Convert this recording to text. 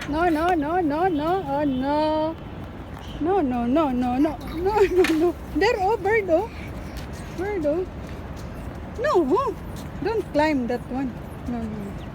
No, no, no, no, no. Oh, no. No, no, no, no, no. No, no, no. There, oh, bird, oh. Bird, oh. No, oh. Don't climb that one. No, no.